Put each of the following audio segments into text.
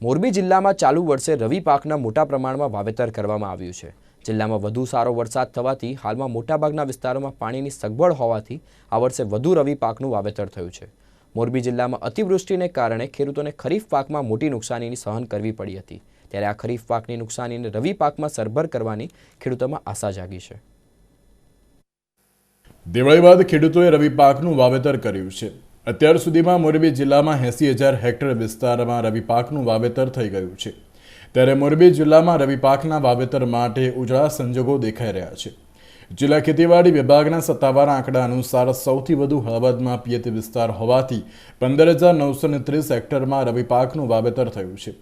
મોરબી જિલ્લામાં ચાલુ વર્ષે રવિ પાકના મોટા પ્રમાણમાં વાવેતર કરવામાં આવ્યું છે। જિલ્લામાં વધુ સારો વરસાદ થવાથી હાલમાં મોટાભાગના વિસ્તારોમાં પાણીની સગવડ હોવાથી આ વર્ષે વધુ રવિ પાકનું વાવેતર થયું છે। મોરબી જિલ્લામાં અતિવૃષ્ટિને કારણે ખેડૂતોને ખરીફ પાકમાં મોટી નુકસાનીની સહન કરવી પડી હતી, ત્યારે આ ખરીફ પાકની નુકસાનીને રવિ પાકમાં સરભર કરવાની ખેડૂતોમાં આશા જાગી છે। દિવાળી બાદ ખેડૂતોએ રવિ પાકનું વાવેતર કર્યું છે। અત્યાર સુધીમાં મોરબી જિલ્લામાં 80,000 હેક્ટર વિસ્તારમાં રવિ પાકનું વાવેતર થઈ ગયું છે, ત્યારે મોરબી જિલ્લામાં રવિ પાકના વાવેતર માટે ઉજળા સંજોગો દેખાઈ રહ્યા છે। જિલ્લા ખેતીવાડી વિભાગના સત્તાવાર આંકડા અનુસાર સૌથી વધુ હળવદમાં પિયત વિસ્તાર હોવાથી 15,930 હેક્ટરમાં રવિ પાકનું વાવેતર થયું છે,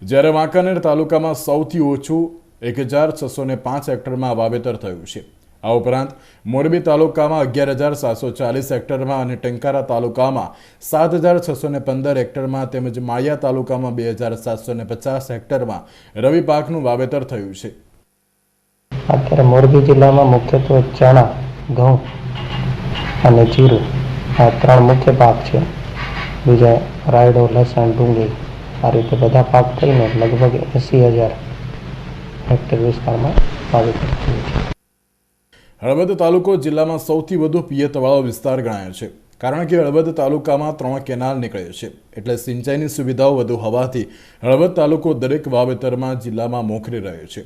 જ્યારે વાંકાનેર તાલુકામાં સૌથી ઓછું 1,605 હેક્ટરમાં વાવેતર થયું છે। આ ઉપરાંત મોરબી તાલુકામાં 11,740 હેક્ટરમાં અને ટંકારા તાલુકામાં 7,615 હેક્ટરમાં તેમજ માળિયા તાલુકામાં 2,750 હેક્ટરમાં રવિ પાકનું વાવેતર થયું છે। અત્યારે મોરબી જિલ્લામાં મુખ્યત્વે ચણા, ઘઉં અને જીરું આ ત્રણ મુખ્ય પાક છે। બીજા રાયડો, લસણ, ડુંગળી આ રીતે બધા પાક કરીને લગભગ 80,000 હેક્ટર વિસ્તારમાં વાવેતર થયું છે। હળવદ તાલુકો જિલ્લામાં સૌથી વધુ પિયતવાળો વિસ્તાર ગણાય છે, કારણ કે હળવદ તાલુકામાં 3 કેનાલ નીકળે છે, એટલે સિંચાઈની સુવિધાઓ વધુ હોવાથી હળવદ તાલુકો દરેક વાવેતરમાં જિલ્લામાં મોખરે રહ્યો છે।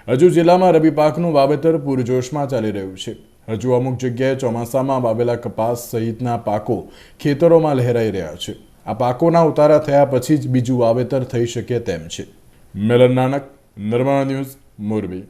હજુ જિલ્લામાં રવિ પાકનું વાવેતર પૂરજોશમાં ચાલી રહ્યું છે। હજુ અમુક જગ્યાએ ચોમાસામાં વાવેલા કપાસ સહિતના પાકો ખેતરોમાં લહેરાઈ રહ્યા છે। આ પાકોના ઉતારા થયા પછી જ બીજું વાવેતર થઈ શકે તેમ છે। Melon Nanak, Narmada news, Morbi.